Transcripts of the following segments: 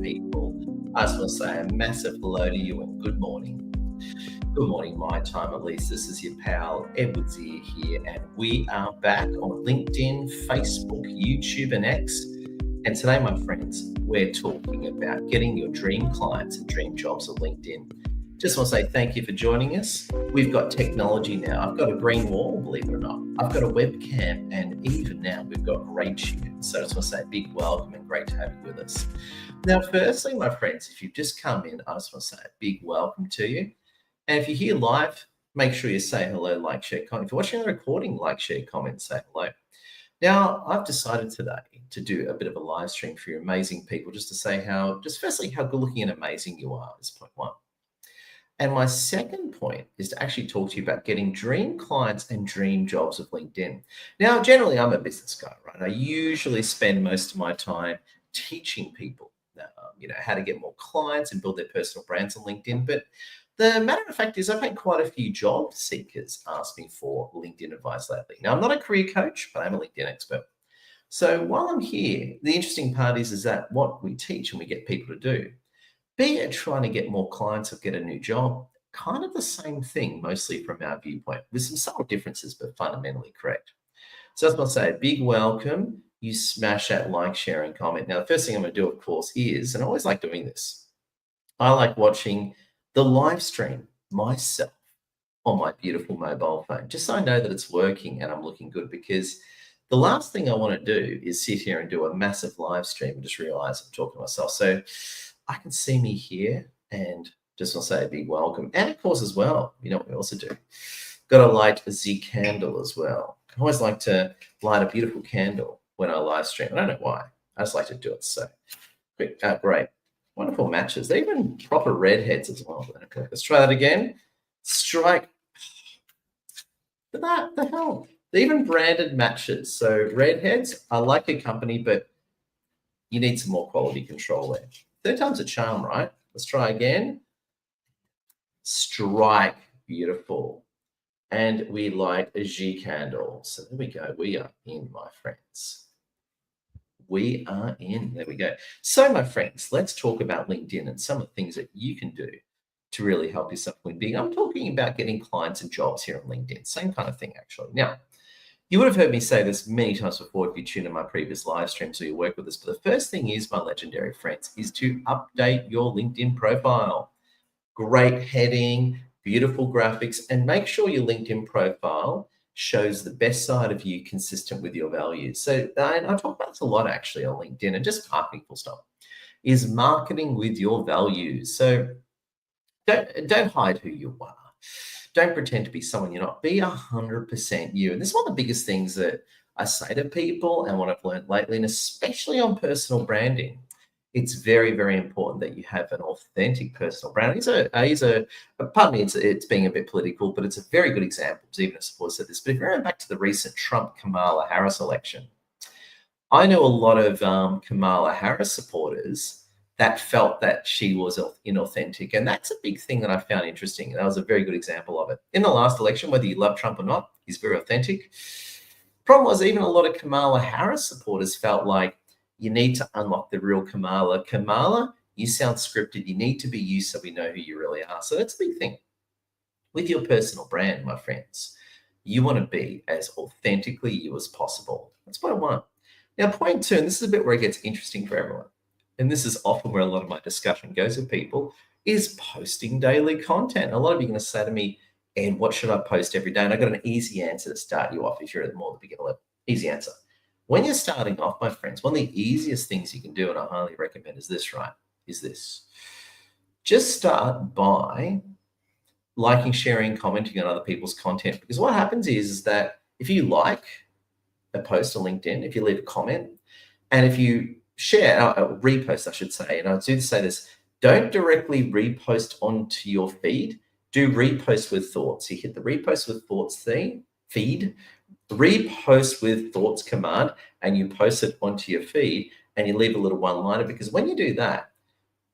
people. I just want to say a massive hello to you and good morning. Good morning, my time at least. This is your pal Edward's Ear here, and we are back on LinkedIn, Facebook, YouTube, and X. And today, my friends, we're talking about getting your dream clients and dream jobs on LinkedIn. Just want to say thank you for joining us. We've got technology now. I've got a green wall, believe it or not. I've got a webcam, and even now we've got great tunes. So I just want to say a big welcome and great to have you with us. Now, firstly, my friends, if you've just come in, I just want to say a big welcome to you. And if you're here live, make sure you say hello, like, share, comment. If you're watching the recording, like, share, comment, say hello. Now, I've decided today to do a bit of a live stream for you amazing people, just to say firstly, how good looking and amazing you are is point one. And my second point is to actually talk to you about getting dream clients and dream jobs with LinkedIn. Now, generally, I'm a business guy, right? I usually spend most of my time teaching people, how to get more clients and build their personal brands on LinkedIn. But the matter of fact is I've had quite a few job seekers ask me for LinkedIn advice lately. Now, I'm not a career coach, but I'm a LinkedIn expert. So while I'm here, the interesting part is that what we teach and we get people to do, be it trying to get more clients or get a new job, kind of the same thing, mostly from our viewpoint, with some subtle differences, but fundamentally correct. So I was going to say a big welcome. You smash that like, share, and comment. Now, the first thing I'm going to do, of course, is, and I always like doing this, I like watching the live stream myself on my beautiful mobile phone, just so I know that it's working and I'm looking good, because the last thing I want to do is sit here and do a massive live stream and just realize I'm talking to myself. So I can see me here and just want to say a big welcome. And of course, as well, you know what we also do? Got to light a Z candle as well. I always like to light a beautiful candle when I live stream. I don't know why. I just like to do it. So great. Wonderful matches. They're even proper redheads as well. Okay, let's try that again. Strike. That the hell? They're even branded matches. So redheads, I like your company, but you need some more quality control there. Third time's a charm, right? Let's try again. Strike. Beautiful. And we light a G candle. So there we go. We are in, my friends. We are in. There we go. So, my friends, let's talk about LinkedIn and some of the things that you can do to really help yourself win big. I'm talking about getting clients and jobs here on LinkedIn. Same kind of thing, actually. Now, you would have heard me say this many times before if you tune in my previous live streams or you work with us. But the first thing is, my legendary friends, is to update your LinkedIn profile. Great heading, beautiful graphics, and make sure your LinkedIn profile shows the best side of you consistent with your values. So, and I talk about this a lot actually on LinkedIn, and just marketing full stop, is marketing with your values. So don't hide who you are. Don't pretend to be someone you're not. Be 100% you. And this is one of the biggest things that I say to people and what I've learned lately, and especially on personal branding. It's very, very important that you have an authentic personal brand. Pardon me, it's being a bit political, but it's a very good example. Even a supporter said this. But if you're going back to the recent Trump-Kamala Harris election, I know a lot of Kamala Harris supporters that felt that she was inauthentic. And that's a big thing that I found interesting. That was a very good example of it. In the last election, whether you love Trump or not, he's very authentic. Problem was, even a lot of Kamala Harris supporters felt like, you need to unlock the real Kamala. Kamala, you sound scripted. You need to be you so we know who you really are. So that's a big thing. With your personal brand, my friends, you want to be as authentically you as possible. That's point one. Now, point two, and this is a bit where it gets interesting for everyone, and this is often where a lot of my discussion goes with people, is posting daily content. A lot of you are going to say to me, Ed, what should I post every day? And I've got an easy answer to start you off if you're at more the beginner level. Easy answer. When you're starting off, my friends, one of the easiest things you can do, and I highly recommend, is this, right? Is this. Just start by liking, sharing, commenting on other people's content. Because what happens is that if you like a post on LinkedIn, if you leave a comment, and if you share, repost, I should say, and I do say this, don't directly repost onto your feed. Do repost with thoughts. You hit the repost with thoughts feed, repost with thoughts command, and you post it onto your feed, and you leave a little one-liner, because when you do that,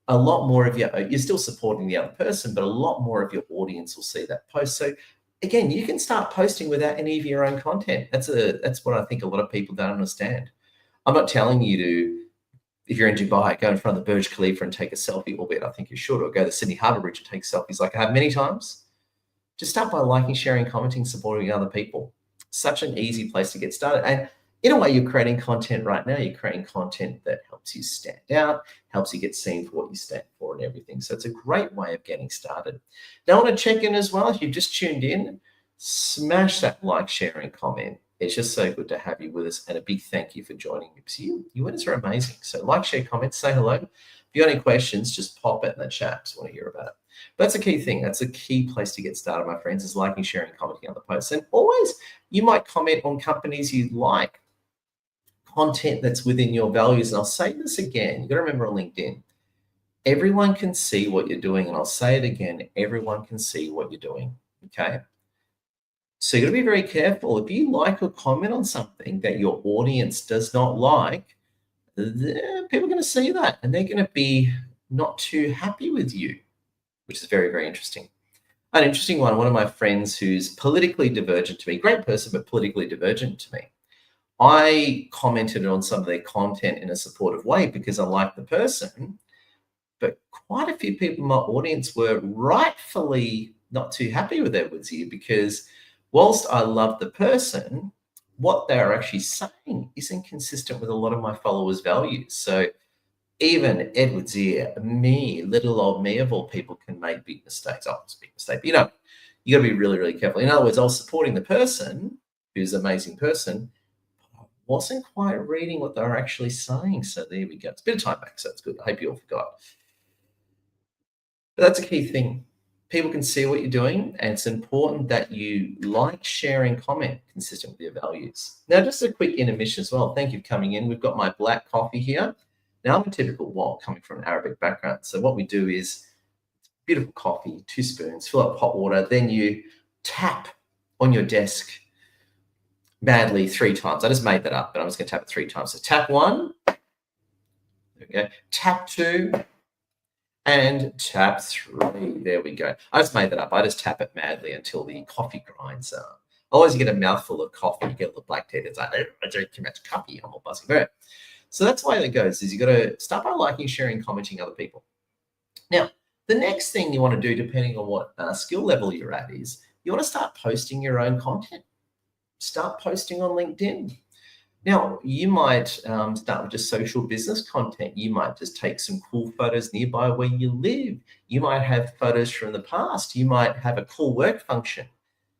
a lot more of you're still supporting the other person, but a lot more of your audience will see that post. So again, you can start posting without any of your own content. That's what I think a lot of people don't understand. I'm not telling you to If you're in Dubai, go in front of the Burj Khalifa and take a selfie, albeit I think you should, or go to Sydney Harbour Bridge and take selfies like I have many times. Just start by liking, sharing, commenting, supporting other people. Such an easy place to get started. And in a way, you're creating content right now. You're creating content that helps you stand out, helps you get seen for what you stand for and everything. So it's a great way of getting started. Now, I want to check in as well. If you've just tuned in, smash that like, share, and comment. It's just so good to have you with us, and a big thank you for joining me. So you winners are amazing. So like, share, comment, say hello. If you got any questions, just pop it in the chat. Just want to hear about it. But that's a key thing. That's a key place to get started, my friends, is liking, sharing, commenting on the posts. And always, you might comment on companies you like, content that's within your values. And I'll say this again. You've got to remember on LinkedIn, everyone can see what you're doing. And I'll say it again, everyone can see what you're doing. Okay. So you've got to be very careful. If you like or comment on something that your audience does not like, people are going to see that and they're going to be not too happy with you, which is very, very interesting. An interesting one of my friends who's politically divergent to me, great person, but politically divergent to me. I commented on some of their content in a supportive way because I like the person, but quite a few people in my audience were rightfully not too happy with Edward Zia because whilst I love the person, what they're actually saying isn't consistent with a lot of my followers' values. So even Edward Zia, me, little old me of all people, can make big mistakes. Oh, it's a big mistake. But, you got to be really, really careful. In other words, I was supporting the person who's an amazing person, but I wasn't quite reading what they were actually saying. So there we go. It's a bit of time back, so it's good. I hope you all forgot. But that's a key thing. People can see what you're doing, and it's important that you like, share, and comment consistent with your values. Now, just a quick intermission as well. Thank you for coming in. We've got my black coffee here. Now, I'm a typical Walt coming from an Arabic background. So what we do is beautiful coffee, 2 spoons, fill up hot water, then you tap on your desk madly 3 times. I just made that up, but I'm just going to tap it 3 times. So tap 1, there we go. Tap 2, and tap 3. There we go. I just made that up. I just tap it madly until the coffee grinds. Always get a mouthful of coffee, you get a little black tea. It's like, I drink too much coffee. I'm all buzzing. Right. So that's why it goes, is you got to start by liking, sharing, commenting other people. Now, the next thing you want to do, depending on what skill level you're at, is you want to start posting your own content. Start posting on LinkedIn. Now, you might start with just social business content. You might just take some cool photos nearby where you live. You might have photos from the past. You might have a cool work function.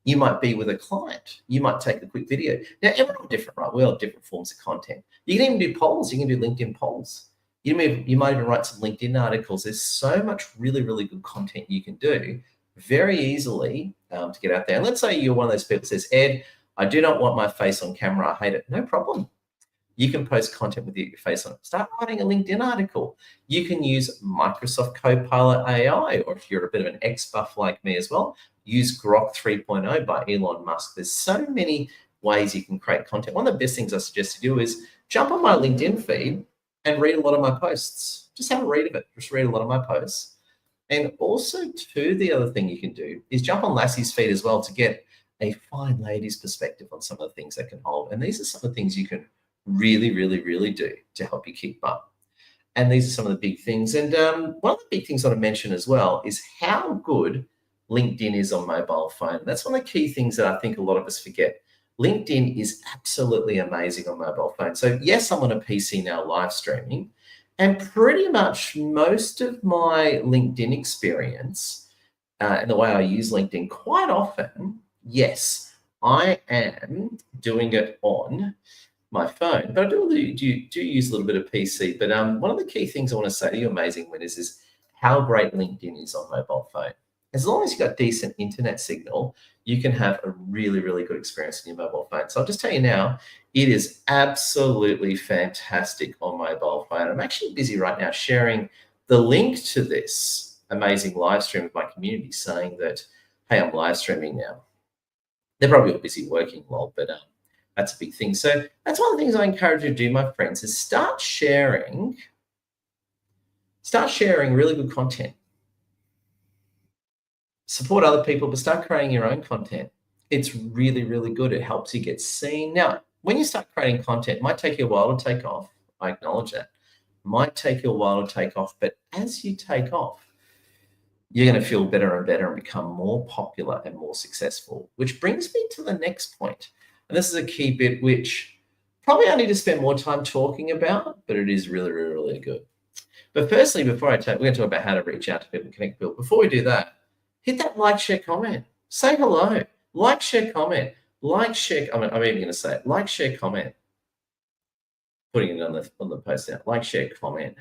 You might be with a client. You might take a quick video. Now, everyone's different, right? We all have different forms of content. You can even do polls. You can do LinkedIn polls. You might even write some LinkedIn articles. There's so much really, really good content you can do very easily to get out there. And let's say you're one of those people who says, Ed, I do not want my face on camera. I hate it. No problem. You can post content with your face on it. Start writing a LinkedIn article. You can use Microsoft Copilot AI, or if you're a bit of an ex-buff like me as well, use Grok 3.0 by Elon Musk. There's so many ways you can create content. One of the best things I suggest you do is jump on my LinkedIn feed and read a lot of my posts. Just have a read of it. Just read a lot of my posts. And also, too, the other thing you can do is jump on Lassie's feed as well to get a fine lady's perspective on some of the things that can hold. And these are some of the things you can really, really, really do to help you keep up. And these are some of the big things. And one of the big things I want to mention as well is how good LinkedIn is on mobile phone. That's one of the key things that I think a lot of us forget. LinkedIn is absolutely amazing on mobile phone. So yes, I'm on a PC now live streaming, and pretty much most of my LinkedIn experience and the way I use LinkedIn quite often, yes, I am doing it on my phone, but I do use a little bit of PC. But one of the key things I want to say to you, amazing winners, is how great LinkedIn is on mobile phone. As long as you've got decent internet signal, you can have a really, really good experience on your mobile phone. So I'll just tell you now, it is absolutely fantastic on mobile phone. I'm actually busy right now sharing the link to this amazing live stream with my community, saying that, hey, I'm live streaming now. They're probably all busy working, lol, but that's a big thing. So that's one of the things I encourage you to do, my friends, is start sharing really good content. Support other people, but start creating your own content. It's really, really good. It helps you get seen. Now, when you start creating content, it might take you a while to take off. I acknowledge that. Might take you a while to take off, but as you take off, you're going to feel better and better and become more popular and more successful, which brings me to the next point. And this is a key bit, which probably I need to spend more time talking about, but it is really, really, really good. But firstly, before we're going to talk about how to reach out to people and connect people. Before we do that, hit that like, share, comment. Say hello. Like, share, comment. Like, share. I'm even going to say it. Like, share, comment. Putting it on the post now. Like, share, comment.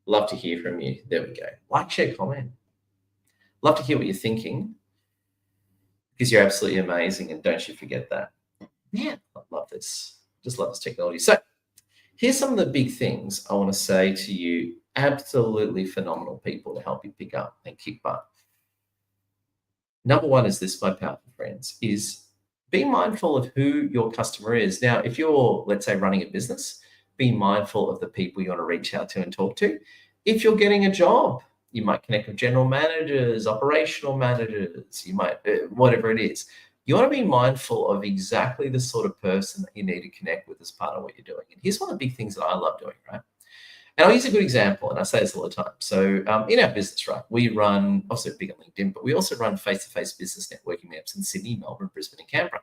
Love to hear from you. There we go. Like, share, comment. Love to hear what you're thinking, because you're absolutely amazing, and don't you forget that. Yeah, I love this. Just love this technology. So here's some of the big things I want to say to you. Absolutely phenomenal people to help you pick up and kick butt. Number one is this, my powerful friends, is be mindful of who your customer is. Now, if you're, let's say, running a business, be mindful of the people you want to reach out to and talk to. If you're getting a job, you might connect with general managers, operational managers, you might, whatever it is. You want to be mindful of exactly the sort of person that you need to connect with as part of what you're doing. And here's one of the big things that I love doing, right? And I'll use a good example, and I say this all the time. So in our business, right, we run, also big on LinkedIn, but we also run face-to-face business networking meetups in Sydney, Melbourne, Brisbane, and Canberra.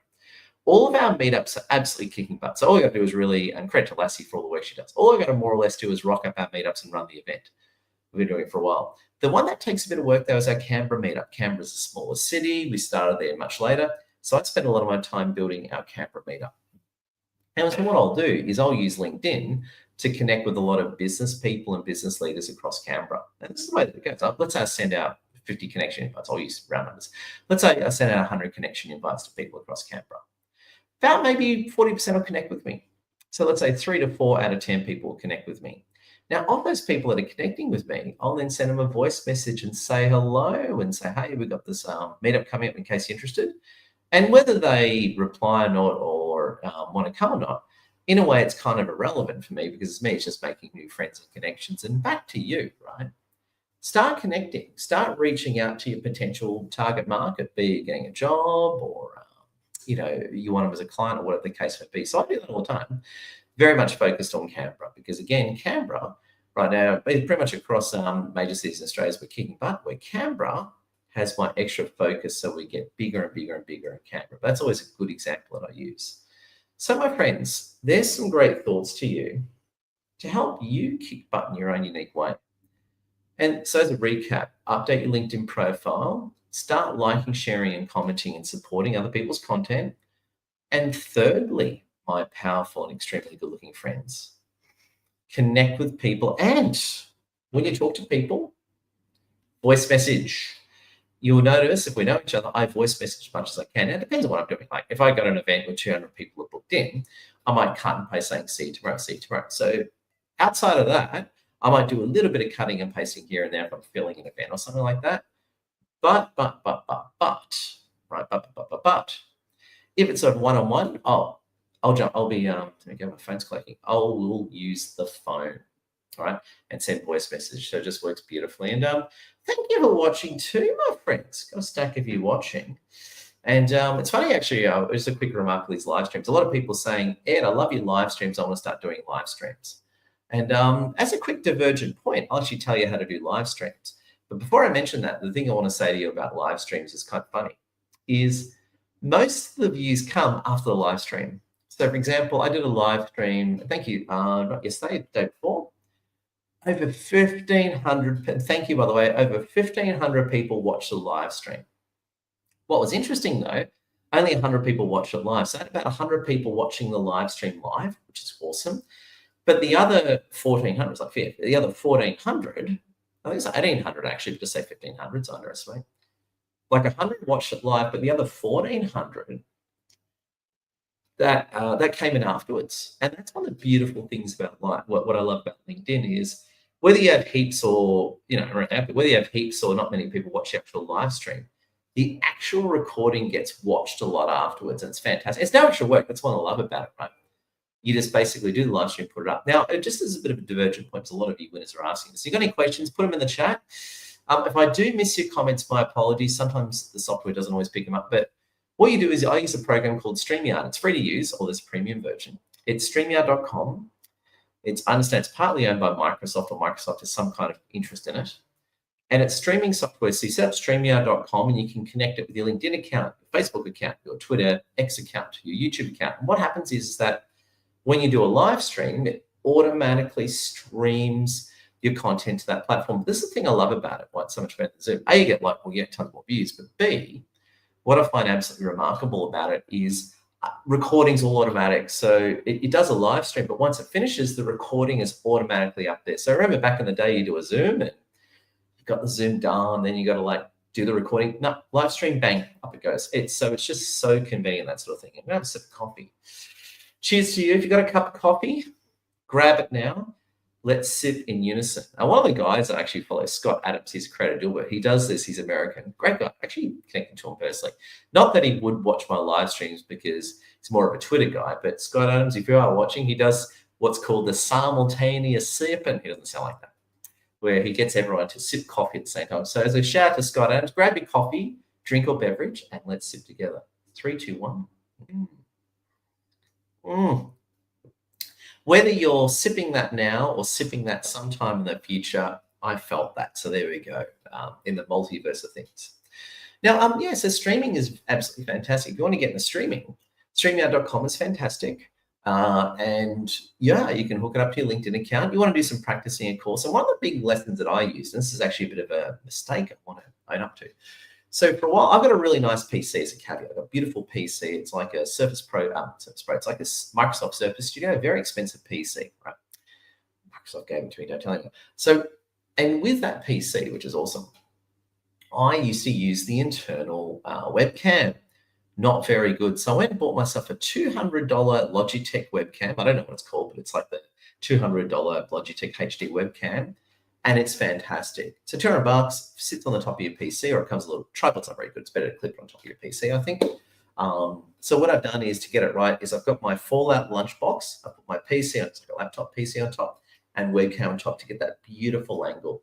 All of our meetups are absolutely kicking butt. So all we got to do is really, and credit to Lassie for all the work she does, all I got to more or less do is rock up our meetups and run the event. We've been doing it for a while. The one that takes a bit of work, though, is our Canberra meetup. Canberra's a smaller city. We started there much later. So I spend a lot of my time building our Canberra meetup. And so what I'll do is I'll use LinkedIn to connect with a lot of business people and business leaders across Canberra. And this is the way that it goes. Let's say I send out 50 connection invites. I'll use round numbers. Let's say I send out 100 connection invites to people across Canberra. About maybe 40% will connect with me. So let's say 3 to 4 out of 10 people will connect with me. Now, of those people that are connecting with me, I'll then send them a voice message and say hello and say, hey, we've got this meetup coming up in case you're interested. And whether they reply or not, or want to come or not, in a way, it's kind of irrelevant for me, because it's me, it's just making new friends and connections. And back to you, right? Start connecting, start reaching out to your potential target market, be it getting a job or, you want them as a client or whatever the case may be. So I do that all the time, very much focused on Canberra, because again, Canberra right now, pretty much across major cities in Australia, we're kicking butt, where Canberra has my extra focus, so we get bigger and bigger and bigger in Canberra. That's always a good example that I use. So my friends, there's some great thoughts to you to help you kick butt in your own unique way. And so as a recap, update your LinkedIn profile, start liking, sharing, and commenting and supporting other people's content. And thirdly, my powerful and extremely good-looking friends, connect with people. And when you talk to people, voice message. You'll notice if we know each other, I voice message as much as I can. And it depends on what I'm doing. Like if I got an event where 200 people are booked in, I might cut and paste saying, see you tomorrow, see you tomorrow. So outside of that, I might do a little bit of cutting and pasting here and there if I'm filling an event or something like that. But, if it's a one-on-one, I'll be, let me go, my phone's clicking. I'll use the phone, all right, and send voice message. So it just works beautifully. And thank you for watching too, my friends. Got a stack of you watching. And it's funny, actually, just a quick remark on these live streams. A lot of people saying, Ed, I love your live streams. I want to start doing live streams. And as a quick divergent point, I'll actually tell you how to do live streams. But before I mention that, the thing I want to say to you about live streams is kind of funny, is most of the views come after the live stream. So, for example, I did a live stream, thank you, not yesterday, the day before. Over 1,500, thank you, by the way, over 1,500 people watched the live stream. What was interesting, though, only 100 people watched it live. So I had about 100 people watching the live stream live, which is awesome. But the other 1,400, it's like the other 1,400, I think it's 1,800 actually, but just say 1,500, so underestimate. Like 100 watched it live, but the other 1,400, that came in afterwards. And that's one of the beautiful things about what I love about LinkedIn is whether you have heaps or, whether you have heaps or not many people watch the actual live stream, the actual recording gets watched a lot afterwards. And it's fantastic. It's no extra work. That's what I love about it, right? You just basically do the live stream, put it up. Now, just as a bit of a divergent point, because a lot of you winners are asking this. So you got any questions, put them in the chat. If I do miss your comments, my apologies. Sometimes the software doesn't always pick them up. But what you do is I use a program called StreamYard. It's free to use, or this premium version. It's StreamYard.com. I understand it's partly owned by Microsoft, or Microsoft has some kind of interest in it. And it's streaming software. So you set up StreamYard.com and you can connect it with your LinkedIn account, your Facebook account, your Twitter X account, your YouTube account. And what happens is that when you do a live stream, it automatically streams your content to that platform. This is the thing I love about it, why it's so much better than Zoom. A, you get tons more views, but B, what I find absolutely remarkable about it is recording's all automatic. So it does a live stream, but once it finishes, the recording is automatically up there. So remember back in the day, you do a Zoom and you've got the Zoom done, then you got to do the recording. No, live stream, bang, up it goes. It's just so convenient, that sort of thing. I'm gonna have a sip of coffee. Cheers to you. If you've got a cup of coffee, grab it now. Let's sip in unison. Now, one of the guys I actually follow, Scott Adams, he's a creator Dilbert. He does this. He's American. Great guy. Actually connecting to him personally. Not that he would watch my live streams because he's more of a Twitter guy, but Scott Adams, if you are watching, he does what's called the simultaneous sip, and he doesn't sound like that, where he gets everyone to sip coffee at the same time. So as a shout out to Scott Adams, grab your coffee, drink or beverage, and let's sip together. 3, 2, 1. Whether you're sipping that now or sipping that sometime in the future, I felt that. So there we go, in the multiverse of things. Now, so streaming is absolutely fantastic. If you want to get into streaming, StreamYard.com is fantastic. And you can hook it up to your LinkedIn account. You want to do some practicing, of course. And one of the big lessons that I use, and this is actually a bit of a mistake I want to own up to. So for a while, I've got a really nice PC as a caveat. I've got a beautiful PC. It's like a Surface Pro. It's like a Microsoft Surface Studio, a very expensive PC, right? Microsoft gave it to me, don't tell anyone. So, and with that PC, which is awesome, I used to use the internal webcam. Not very good. So I went and bought myself a $200 Logitech webcam. I don't know what it's called, but it's like the $200 Logitech HD webcam. And it's fantastic. So $200 sits on the top of your PC, or it comes a little tripod's not very good. It's better to clip it on top of your PC, I think. So what I've done is, to get it right, is I've got my Fallout lunchbox. I put my PC on, it's like a laptop PC on top, and webcam on top to get that beautiful angle.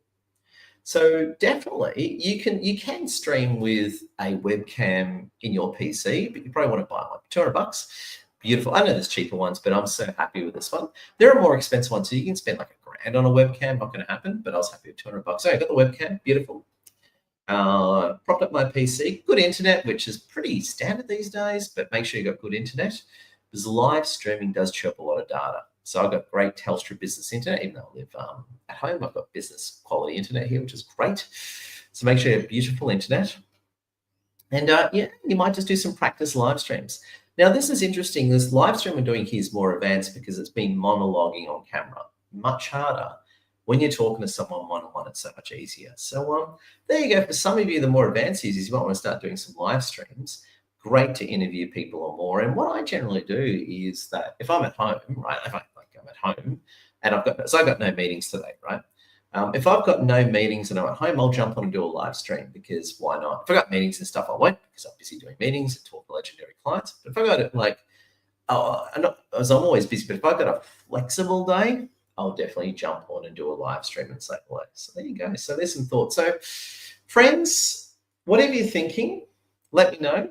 So definitely you can stream with a webcam in your PC, but you probably want to buy one. $200. Beautiful. I know there's cheaper ones, but I'm so happy with this one. There are more expensive ones, so you can spend like $1,000 on a webcam. Not going to happen, but I was happy with $200. So I got the webcam, beautiful. Propped up my PC, good internet, which is pretty standard these days, but make sure you got good internet, because live streaming does chew up a lot of data. So I've got great Telstra business internet, even though I live at home. I've got business quality internet here, which is great. So make sure you have beautiful internet. And you might just do some practice live streams. Now, this is interesting. This live stream we're doing here is more advanced because it's been monologuing on camera. Much harder. When you're talking to someone one-on-one, it's so much easier. So there you go. For some of you, the more advanced users, you might want to start doing some live streams. Great to interview people or more. And what I generally do is that if I'm at home, right, I'm at home and I've got no meetings today, right? If I've got no meetings and I'm at home, I'll jump on and do a live stream, because why not? If I've got meetings and stuff, I won't, because I'm busy doing meetings and talk to legendary clients. But if I've got it as I'm always busy, but if I've got a flexible day, I'll definitely jump on and do a live stream and say hello. So there you go. So there's some thoughts. So friends, whatever you're thinking, let me know.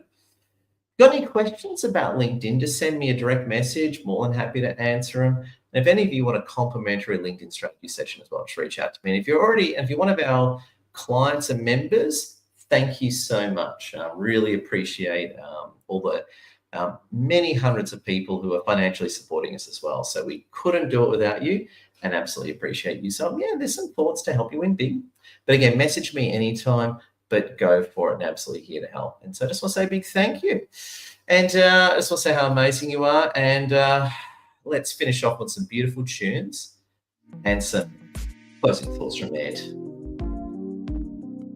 Got any questions about LinkedIn, just send me a direct message. More than happy to answer them. And if any of you want a complimentary LinkedIn strategy session as well, just reach out to me. And if you're one of our clients and members, thank you so much. I really appreciate all the many hundreds of people who are financially supporting us as well. So we couldn't do it without you, and absolutely appreciate you. So there's some thoughts to help you win big. But again, message me anytime, but go for it, and absolutely here to help. And so I just want to say a big thank you. And I just want to say how amazing you are. And let's finish off with some beautiful tunes and some closing thoughts from Ed.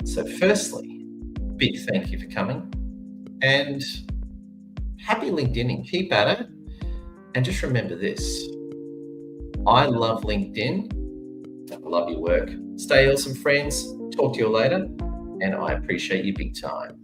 So firstly, big thank you for coming, and happy LinkedIning. Keep at it. And just remember this: I love LinkedIn. I love your work. Stay awesome, friends. Talk to you later. And I appreciate you big time.